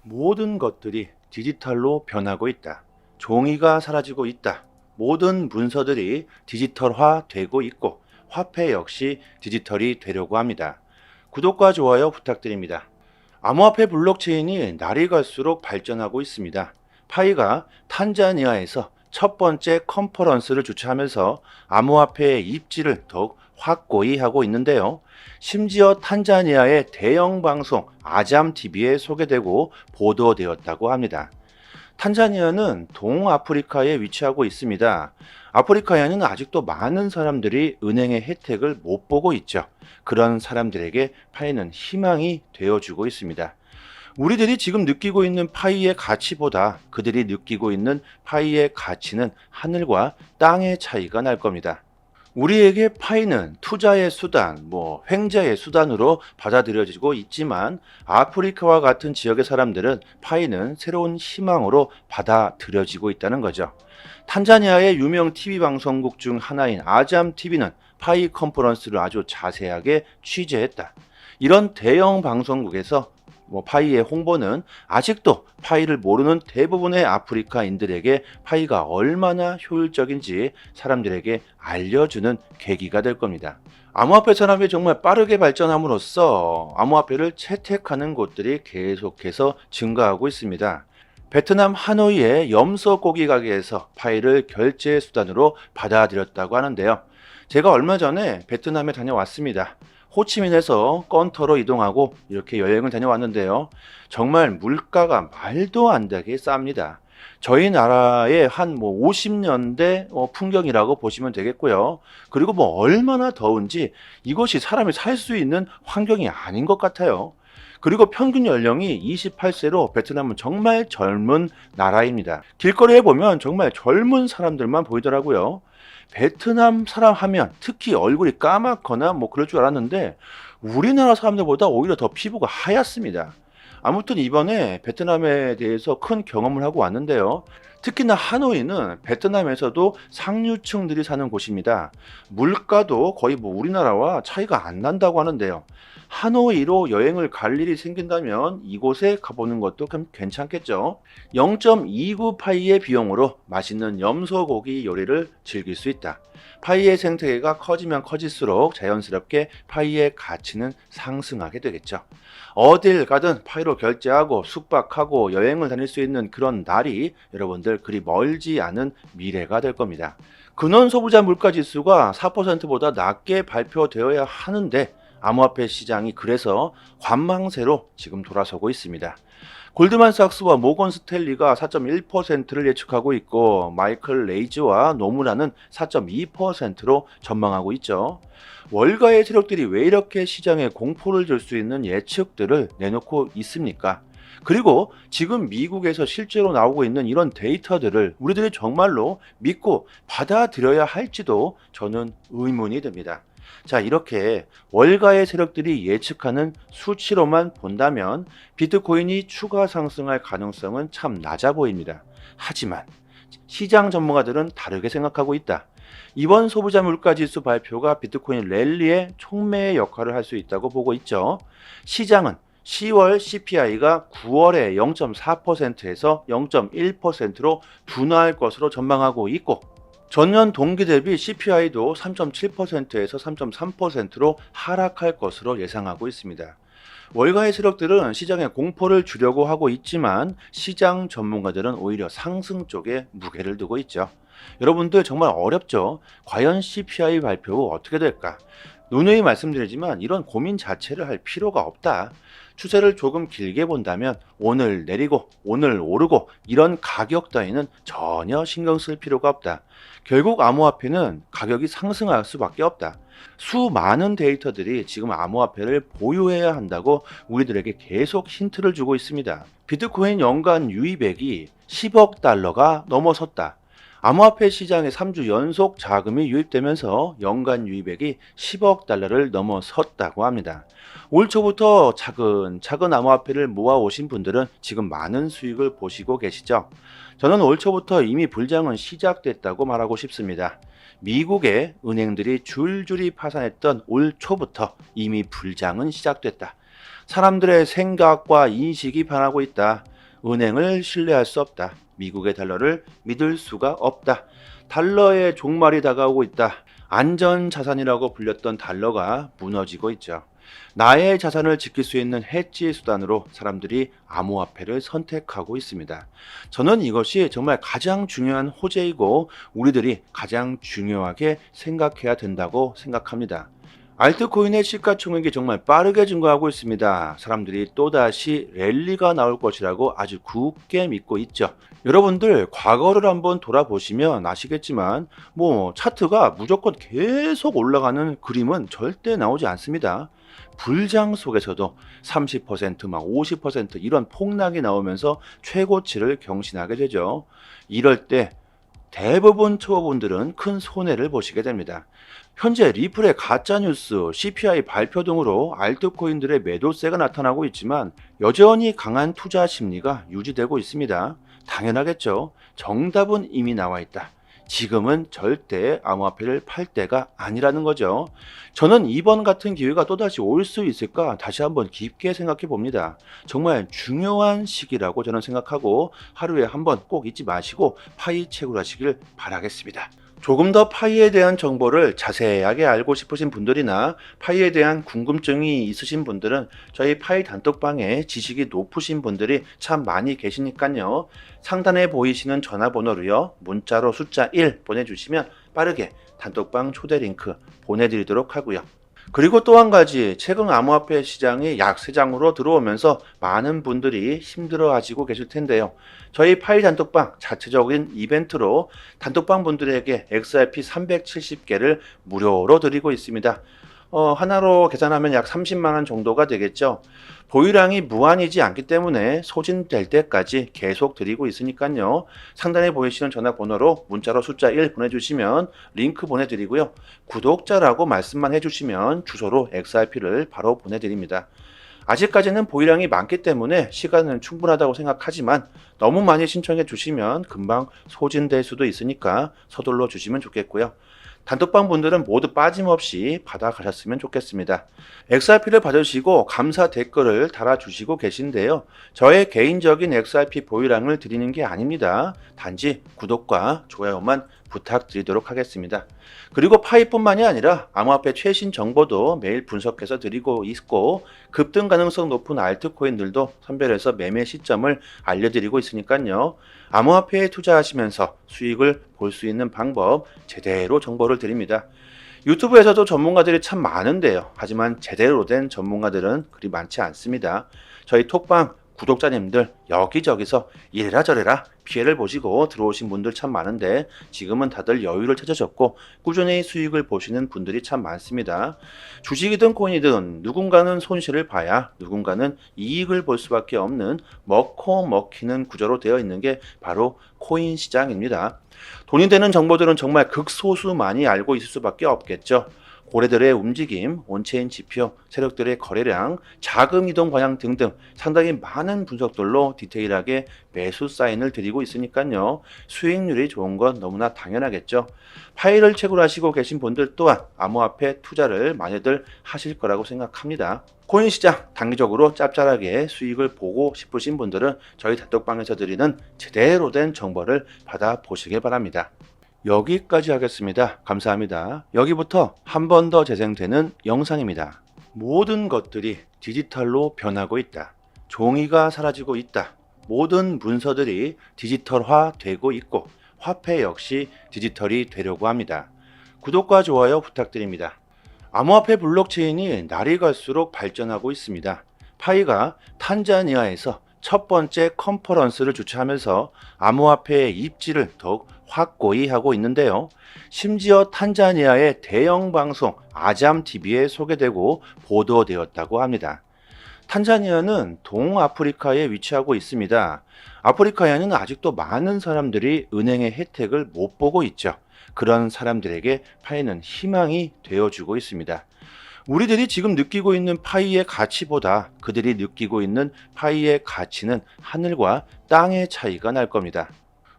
모든 것들이 디지털로 변하고 있다. 종이가 사라지고 있다. 모든 문서들이 디지털화 되고 있고 화폐 역시 디지털이 되려고 합니다. 구독과 좋아요 부탁드립니다. 암호화폐 블록체인이 날이 갈수록 발전하고 있습니다. 파이가 탄자니아에서 첫 번째 컨퍼런스를 주최하면서 암호화폐의 입지를 더욱 확고히 하고 있는데요. 심지어 탄자니아의 대형 방송 아잠TV에 소개되고 보도되었다고 합니다. 탄자니아는 동아프리카에 위치하고 있습니다. 아프리카에는 아직도 많은 사람들이 은행의 혜택을 못 보고 있죠. 그런 사람들에게 파이는 희망이 되어주고 있습니다. 우리들이 지금 느끼고 있는 파이의 가치보다 그들이 느끼고 있는 파이의 가치는 하늘과 땅의 차이가 날 겁니다. 우리에게 파이는 투자의 수단, 횡재의 수단으로 받아들여지고 있지만 아프리카와 같은 지역의 사람들은 파이는 새로운 희망으로 받아들여지고 있다는 거죠. 탄자니아의 유명 TV 방송국 중 하나인 아잠 TV는 파이 컨퍼런스를 아주 자세하게 취재했다. 이런 대형 방송국에서 파이의 홍보는 아직도 파이를 모르는 대부분의 아프리카인들에게 파이가 얼마나 효율적인지 사람들에게 알려주는 계기가 될 겁니다. 암호화폐 산업이 정말 빠르게 발전함으로써 암호화폐를 채택하는 곳들이 계속해서 증가하고 있습니다. 베트남 하노이의 염소고기 가게에서 파이를 결제 수단으로 받아들였다고 하는데요. 제가 얼마 전에 베트남에 다녀왔습니다. 호치민에서 건터로 이동하고 이렇게 여행을 다녀왔는데요. 정말 물가가 말도 안 되게 쌉니다. 저희 나라의 한 50년대 풍경이라고 보시면 되겠고요. 그리고 얼마나 더운지 이것이 사람이 살 수 있는 환경이 아닌 것 같아요. 그리고 평균 연령이 28세로 베트남은 정말 젊은 나라입니다. 길거리에 보면 정말 젊은 사람들만 보이더라고요. 베트남 사람 하면 특히 얼굴이 까맣거나 그럴 줄 알았는데 우리나라 사람들보다 오히려 더 피부가 하얗습니다. 아무튼 이번에 베트남에 대해서 큰 경험을 하고 왔는데요. 특히나 하노이는 베트남에서도 상류층들이 사는 곳입니다. 물가도 거의 우리나라와 차이가 안 난다고 하는데요. 하노이로 여행을 갈 일이 생긴다면 이곳에 가보는 것도 괜찮겠죠. 0.29 파이의 비용으로 맛있는 염소고기 요리를 즐길 수 있다. 파이의 생태계가 커지면 커질수록 자연스럽게 파이의 가치는 상승하게 되겠죠. 어딜 가든 파이로 결제하고 숙박하고 여행을 다닐 수 있는 그런 날이 여러분들 그리 멀지 않은 미래가 될 겁니다. 근원 소비자 물가 지수가 4%보다 낮게 발표되어야 하는데 암호화폐 시장이 그래서 관망세로 지금 돌아서고 있습니다. 골드만삭스와 모건 스탠리가 4.1%를 예측하고 있고 마이클 레이즈와 노무라는 4.2%로 전망하고 있죠. 월가의 세력들이 왜 이렇게 시장에 공포를 줄 수 있는 예측들을 내놓고 있습니까? 그리고 지금 미국에서 실제로 나오고 있는 이런 데이터들을 우리들이 정말로 믿고 받아들여야 할지도 저는 의문이 듭니다. 자, 이렇게 월가의 세력들이 예측하는 수치로만 본다면 비트코인이 추가 상승할 가능성은 참 낮아 보입니다. 하지만 시장 전문가들은 다르게 생각하고 있다. 이번 소비자 물가 지수 발표가 비트코인 랠리의 촉매의 역할을 할 수 있다고 보고 있죠. 시장은 10월 CPI가 9월에 0.4%에서 0.1%로 둔화할 것으로 전망하고 있고 전년 동기 대비 CPI도 3.7%에서 3.3%로 하락할 것으로 예상하고 있습니다. 월가의 세력들은 시장에 공포를 주려고 하고 있지만 시장 전문가들은 오히려 상승 쪽에 무게를 두고 있죠. 여러분들 정말 어렵죠? 과연 CPI 발표 후 어떻게 될까? 누누이 말씀드리지만 이런 고민 자체를 할 필요가 없다. 추세를 조금 길게 본다면 오늘 내리고 오늘 오르고 이런 가격 따위는 전혀 신경 쓸 필요가 없다. 결국 암호화폐는 가격이 상승할 수밖에 없다. 수많은 데이터들이 지금 암호화폐를 보유해야 한다고 우리들에게 계속 힌트를 주고 있습니다. 비트코인 연간 유입액이 10억 달러가 넘어섰다. 암호화폐 시장에 3주 연속 자금이 유입되면서 연간 유입액이 10억 달러를 넘어섰다고 합니다. 올 초부터 차근차근 암호화폐를 모아오신 분들은 지금 많은 수익을 보시고 계시죠? 저는 올 초부터 이미 불장은 시작됐다고 말하고 싶습니다. 미국의 은행들이 줄줄이 파산했던 올 초부터 이미 불장은 시작됐다. 사람들의 생각과 인식이 변하고 있다. 은행을 신뢰할 수 없다. 미국의 달러를 믿을 수가 없다. 달러의 종말이 다가오고 있다. 안전 자산이라고 불렸던 달러가 무너지고 있죠. 나의 자산을 지킬 수 있는 해지 수단으로 사람들이 암호화폐를 선택하고 있습니다. 저는 이것이 정말 가장 중요한 호재이고 우리들이 가장 중요하게 생각해야 된다고 생각합니다. 알트코인의 시가총액이 정말 빠르게 증가하고 있습니다. 사람들이 또다시 랠리가 나올 것이라고 아주 굳게 믿고 있죠. 여러분들 과거를 한번 돌아보시면 아시겠지만 차트가 무조건 계속 올라가는 그림은 절대 나오지 않습니다. 불장 속에서도 30%, 50% 이런 폭락이 나오면서 최고치를 경신하게 되죠. 이럴 때 대부분 초보분들은 큰 손해를 보시게 됩니다. 현재 리플의 가짜뉴스, CPI 발표 등으로 알트코인들의 매도세가 나타나고 있지만 여전히 강한 투자 심리가 유지되고 있습니다. 당연하겠죠. 정답은 이미 나와 있다. 지금은 절대 암호화폐를 팔 때가 아니라는 거죠. 저는 이번 같은 기회가 또다시 올 수 있을까 다시 한번 깊게 생각해 봅니다. 정말 중요한 시기라고 저는 생각하고 하루에 한번 꼭 잊지 마시고 파이 채굴 하시길 바라겠습니다. 조금 더 파이에 대한 정보를 자세하게 알고 싶으신 분들이나 파이에 대한 궁금증이 있으신 분들은 저희 파이 단톡방에 지식이 높으신 분들이 참 많이 계시니까요. 상단에 보이시는 전화번호로요. 문자로 숫자 1 보내주시면 빠르게 단톡방 초대 링크 보내드리도록 하고요. 그리고 또 한 가지, 최근 암호화폐 시장이 약세장으로 들어오면서 많은 분들이 힘들어 하시고 계실 텐데요. 저희 파이 단톡방 자체적인 이벤트로 단톡방 분들에게 XRP 370개를 무료로 드리고 있습니다. 하나로 계산하면 약 30만 원 정도가 되겠죠. 보유량이 무한이지 않기 때문에 소진될 때까지 계속 드리고 있으니까요. 상단에 보이시는 전화번호로 문자로 숫자 1 보내주시면 링크 보내드리고요. 구독자라고 말씀만 해주시면 주소로 XRP를 바로 보내드립니다. 아직까지는 보유량이 많기 때문에 시간은 충분하다고 생각하지만 너무 많이 신청해 주시면 금방 소진될 수도 있으니까 서둘러 주시면 좋겠고요. 단톡방 분들은 모두 빠짐없이 받아가셨으면 좋겠습니다. XRP를 받으시고 감사 댓글을 달아주시고 계신데요. 저의 개인적인 XRP 보유량을 드리는 게 아닙니다. 단지 구독과 좋아요만 부탁드리도록 하겠습니다. 그리고 파이뿐만이 아니라 암호화폐 최신 정보도 매일 분석해서 드리고 있고 급등 가능성 높은 알트코인들도 선별해서 매매 시점을 알려드리고 있으니까요. 암호화폐에 투자하시면서 수익을 볼 수 있는 방법 제대로 정보를 드립니다. 유튜브에서도 전문가들이 참 많은데요. 하지만 제대로 된 전문가들은 그리 많지 않습니다. 저희 톡방 구독자님들 여기저기서 이래라 저래라 피해를 보시고 들어오신 분들 참 많은데 지금은 다들 여유를 찾으셨고 꾸준히 수익을 보시는 분들이 참 많습니다. 주식이든 코인이든 누군가는 손실을 봐야 누군가는 이익을 볼 수밖에 없는 먹고 먹히는 구조로 되어 있는 게 바로 코인 시장입니다. 돈이 되는 정보들은 정말 극소수 많이 알고 있을 수밖에 없겠죠. 고래들의 움직임, 온체인 지표, 세력들의 거래량, 자금 이동 방향 등등 상당히 많은 분석들로 디테일하게 매수 사인을 드리고 있으니까요. 수익률이 좋은 건 너무나 당연하겠죠. 파일을 채굴하시고 계신 분들 또한 암호화폐 투자를 많이들 하실 거라고 생각합니다. 코인 시장 단기적으로 짭짤하게 수익을 보고 싶으신 분들은 저희 단톡방에서 드리는 제대로 된 정보를 받아보시길 바랍니다. 여기까지 하겠습니다. 감사합니다. 여기부터 한 번 더 재생되는 영상입니다. 모든 것들이 디지털로 변하고 있다. 종이가 사라지고 있다. 모든 문서들이 디지털화 되고 있고 화폐 역시 디지털이 되려고 합니다. 구독과 좋아요 부탁드립니다. 암호화폐 블록체인이 날이 갈수록 발전하고 있습니다. 파이가 탄자니아에서 첫 번째 컨퍼런스를 주최하면서 암호화폐의 입지를 더욱 확고히 하고 있는데요. 심지어 탄자니아의 대형 방송 아잠TV에 소개되고 보도되었다고 합니다. 탄자니아는 동아프리카에 위치하고 있습니다. 아프리카에는 아직도 많은 사람들이 은행의 혜택을 못 보고 있죠. 그런 사람들에게 파이는 희망이 되어주고 있습니다. 우리들이 지금 느끼고 있는 파이의 가치보다 그들이 느끼고 있는 파이의 가치는 하늘과 땅의 차이가 날 겁니다.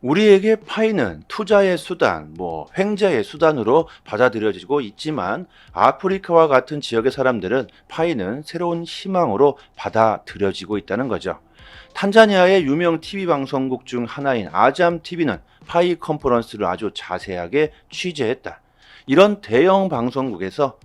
우리에게 파이는 투자의 수단, 횡재의 수단으로 받아들여지고 있지만 아프리카와 같은 지역의 사람들은 파이는 새로운 희망으로 받아들여지고 있다는 거죠. 탄자니아의 유명 TV 방송국 중 하나인 아잠 TV는 파이 컨퍼런스를 아주 자세하게 취재했다. 이런 대형 방송국에서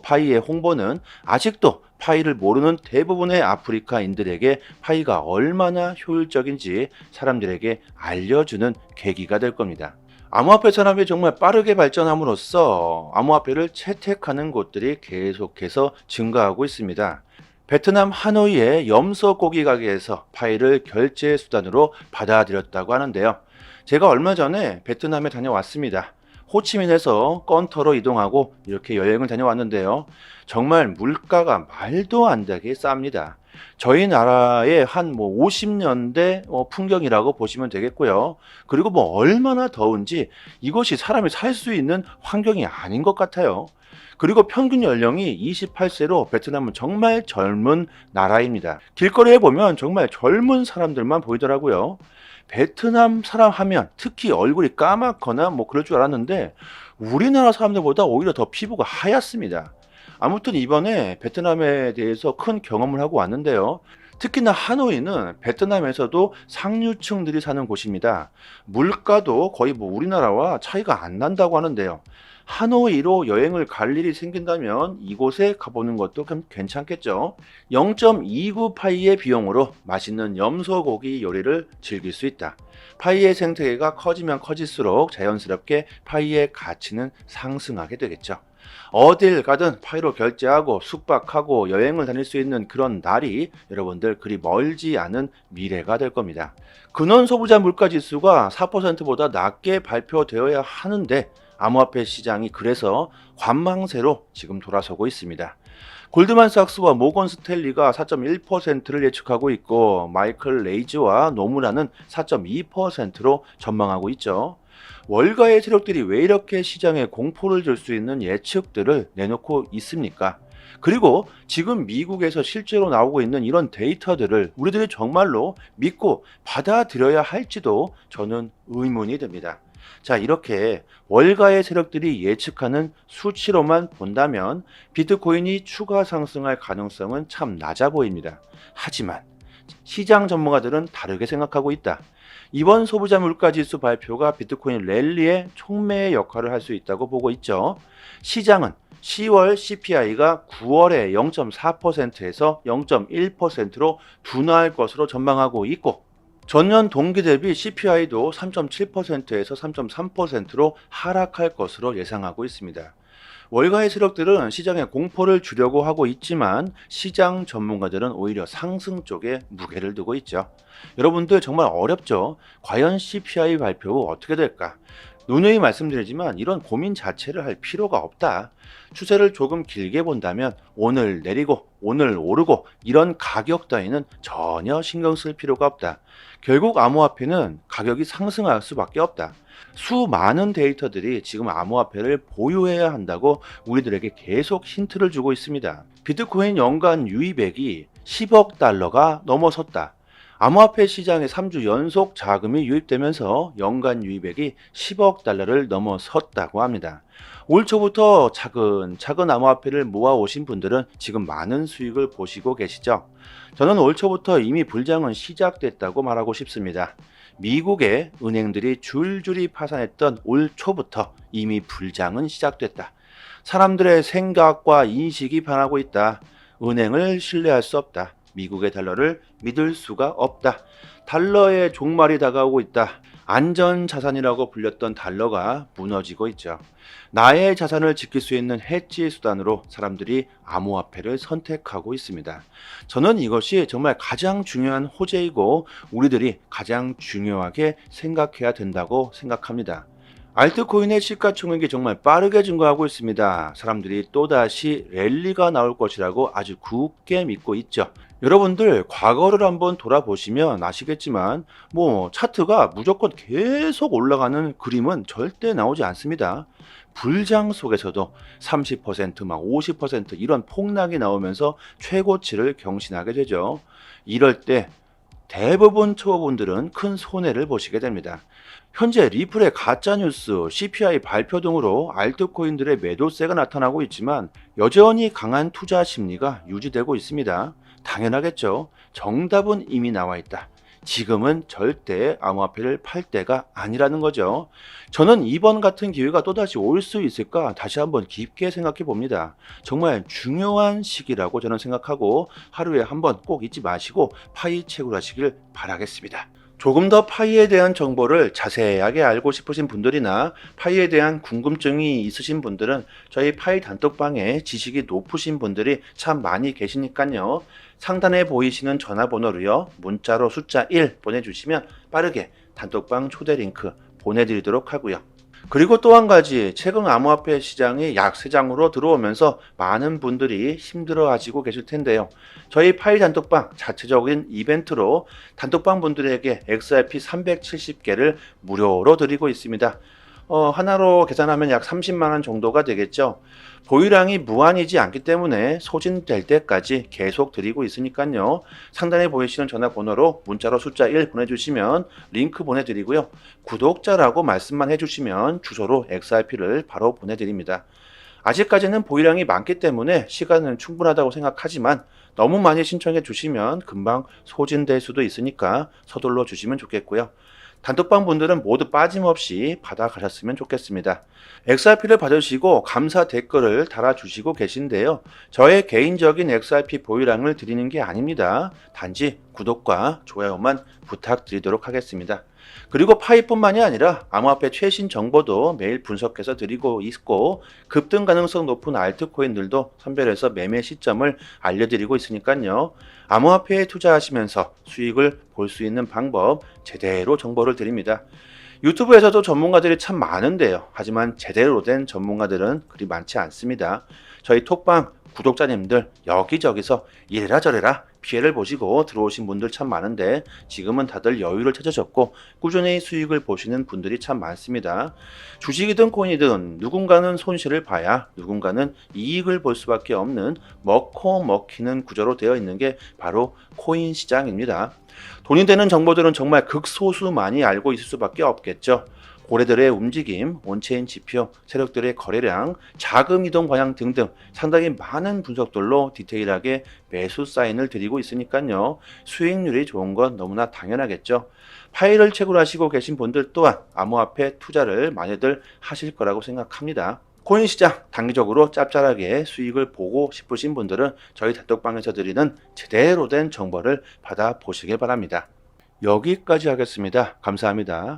파이의 홍보는 아직도 파이를 모르는 대부분의 아프리카인들에게 파이가 얼마나 효율적인지 사람들에게 알려주는 계기가 될 겁니다. 암호화폐 산업이 정말 빠르게 발전함으로써 암호화폐를 채택하는 곳들이 계속해서 증가하고 있습니다. 베트남 하노이의 염소고기 가게에서 파이를 결제 수단으로 받아들였다고 하는데요. 제가 얼마 전에 베트남에 다녀왔습니다. 호치민에서 건터로 이동하고 이렇게 여행을 다녀왔는데요. 정말 물가가 말도 안 되게 쌉니다. 저희 나라의 한 50년대 풍경이라고 보시면 되겠고요. 그리고 얼마나 더운지 이것이 사람이 살 수 있는 환경이 아닌 것 같아요. 그리고 평균 연령이 28세로 베트남은 정말 젊은 나라입니다. 길거리에 보면 정말 젊은 사람들만 보이더라고요. 베트남 사람 하면 특히 얼굴이 까맣거나 그럴 줄 알았는데 우리나라 사람들보다 오히려 더 피부가 하얗습니다. 아무튼 이번에 베트남에 대해서 큰 경험을 하고 왔는데요. 특히나 하노이는 베트남에서도 상류층들이 사는 곳입니다. 물가도 거의 우리나라와 차이가 안 난다고 하는데요. 하노이로 여행을 갈 일이 생긴다면 이곳에 가보는 것도 괜찮겠죠. 0.29 파이의 비용으로 맛있는 염소고기 요리를 즐길 수 있다. 파이의 생태계가 커지면 커질수록 자연스럽게 파이의 가치는 상승하게 되겠죠. 어딜 가든 파이로 결제하고 숙박하고 여행을 다닐 수 있는 그런 날이 여러분들 그리 멀지 않은 미래가 될 겁니다. 근원 소비자 물가지수가 4%보다 낮게 발표되어야 하는데 암호화폐 시장이 그래서 관망세로 지금 돌아서고 있습니다. 골드만삭스와 모건 스탠리가 4.1%를 예측하고 있고 마이클 레이즈와 노무라는 4.2%로 전망하고 있죠. 월가의 세력들이 왜 이렇게 시장에 공포를 줄 수 있는 예측들을 내놓고 있습니까? 그리고 지금 미국에서 실제로 나오고 있는 이런 데이터들을 우리들이 정말로 믿고 받아들여야 할지도 저는 의문이 듭니다. 자, 이렇게 월가의 세력들이 예측하는 수치로만 본다면 비트코인이 추가 상승할 가능성은 참 낮아 보입니다. 하지만 시장 전문가들은 다르게 생각하고 있다. 이번 소비자 물가지수 발표가 비트코인 랠리의 촉매의 역할을 할 수 있다고 보고 있죠. 시장은 10월 CPI가 9월에 0.4%에서 0.1%로 둔화할 것으로 전망하고 있고 전년 동기 대비 CPI도 3.7%에서 3.3%로 하락할 것으로 예상하고 있습니다. 월가의 세력들은 시장에 공포를 주려고 하고 있지만 시장 전문가들은 오히려 상승 쪽에 무게를 두고 있죠. 여러분들 정말 어렵죠? 과연 CPI 발표 후 어떻게 될까? 누누이 말씀드리지만 이런 고민 자체를 할 필요가 없다. 추세를 조금 길게 본다면 오늘 내리고 오늘 오르고 이런 가격 따위는 전혀 신경 쓸 필요가 없다. 결국 암호화폐는 가격이 상승할 수밖에 없다. 수많은 데이터들이 지금 암호화폐를 보유해야 한다고 우리들에게 계속 힌트를 주고 있습니다. 비트코인 연간 유입액이 10억 달러가 넘어섰다. 암호화폐 시장에 3주 연속 자금이 유입되면서 연간 유입액이 10억 달러를 넘어섰다고 합니다. 올 초부터 차근차근 암호화폐를 모아오신 분들은 지금 많은 수익을 보시고 계시죠? 저는 올 초부터 이미 불장은 시작됐다고 말하고 싶습니다. 미국의 은행들이 줄줄이 파산했던 올 초부터 이미 불장은 시작됐다. 사람들의 생각과 인식이 변하고 있다. 은행을 신뢰할 수 없다. 미국의 달러를 믿을 수가 없다. 달러의 종말이 다가오고 있다. 안전자산이라고 불렸던 달러가 무너지고 있죠. 나의 자산을 지킬 수 있는 해지 수단으로 사람들이 암호화폐를 선택하고 있습니다. 저는 이것이 정말 가장 중요한 호재이고 우리들이 가장 중요하게 생각해야 된다고 생각합니다. 알트코인의 시가총액이 정말 빠르게 증가하고 있습니다. 사람들이 또다시 랠리가 나올 것이라고 아주 굳게 믿고 있죠. 여러분들 과거를 한번 돌아보시면 아시겠지만 차트가 무조건 계속 올라가는 그림은 절대 나오지 않습니다. 불장 속에서도 30%, 50% 이런 폭락이 나오면서 최고치를 경신하게 되죠. 이럴 때 대부분 초보분들은 큰 손해를 보시게 됩니다. 현재 리플의 가짜뉴스, CPI 발표 등으로 알트코인들의 매도세가 나타나고 있지만 여전히 강한 투자 심리가 유지되고 있습니다. 당연하겠죠. 정답은 이미 나와 있다. 지금은 절대 암호화폐를 팔 때가 아니라는 거죠. 저는 이번 같은 기회가 또다시 올 수 있을까 다시 한번 깊게 생각해 봅니다. 정말 중요한 시기라고 저는 생각하고 하루에 한 번 꼭 잊지 마시고 파이 채굴하시길 바라겠습니다. 조금 더 파이에 대한 정보를 자세하게 알고 싶으신 분들이나 파이에 대한 궁금증이 있으신 분들은 저희 파이 단톡방에 지식이 높으신 분들이 참 많이 계시니까요. 상단에 보이시는 전화번호로요. 문자로 숫자 1 보내주시면 빠르게 단톡방 초대 링크 보내드리도록 하고요. 그리고 또 한 가지, 최근 암호화폐 시장이 약세장으로 들어오면서 많은 분들이 힘들어 하시고 계실 텐데요. 저희 파이 단톡방 자체적인 이벤트로 단톡방 분들에게 XRP 370개를 무료로 드리고 있습니다. 하나로 계산하면 약 30만 원 정도가 되겠죠. 보유량이 무한이지 않기 때문에 소진될 때까지 계속 드리고 있으니까요. 상단에 보이시는 전화번호로 문자로 숫자 1 보내주시면 링크 보내드리고요. 구독자라고 말씀만 해주시면 주소로 XRP를 바로 보내드립니다. 아직까지는 보유량이 많기 때문에 시간은 충분하다고 생각하지만 너무 많이 신청해 주시면 금방 소진될 수도 있으니까 서둘러 주시면 좋겠고요. 단톡방 분들은 모두 빠짐없이 받아가셨으면 좋겠습니다. XRP를 받으시고 감사 댓글을 달아주시고 계신데요. 저의 개인적인 XRP 보유량을 드리는 게 아닙니다. 단지 구독과 좋아요만 부탁드리도록 하겠습니다. 그리고 파이뿐만이 아니라 암호화폐 최신 정보도 매일 분석해서 드리고 있고 급등 가능성 높은 알트코인들도 선별해서 매매 시점을 알려드리고 있으니까요. 암호화폐에 투자하시면서 수익을 볼 수 있는 방법 제대로 정보를 드립니다. 유튜브에서도 전문가들이 참 많은데요. 하지만 제대로 된 전문가들은 그리 많지 않습니다. 저희 톡방 구독자님들 여기저기서 이래라 저래라 피해를 보시고 들어오신 분들 참 많은데 지금은 다들 여유를 찾으셨고 꾸준히 수익을 보시는 분들이 참 많습니다. 주식이든 코인이든 누군가는 손실을 봐야 누군가는 이익을 볼 수밖에 없는 먹고 먹히는 구조로 되어 있는 게 바로 코인 시장입니다. 돈이 되는 정보들은 정말 극소수 많이 알고 있을 수밖에 없겠죠. 고래들의 움직임, 온체인 지표, 세력들의 거래량, 자금 이동 방향 등등 상당히 많은 분석들로 디테일하게 매수 사인을 드리고 있으니까요. 수익률이 좋은 건 너무나 당연하겠죠. 파일을 채굴하시고 계신 분들 또한 암호화폐 투자를 많이들 하실 거라고 생각합니다. 코인 시장 단기적으로 짭짤하게 수익을 보고 싶으신 분들은 저희 단톡방에서 드리는 제대로 된 정보를 받아보시길 바랍니다. 여기까지 하겠습니다. 감사합니다.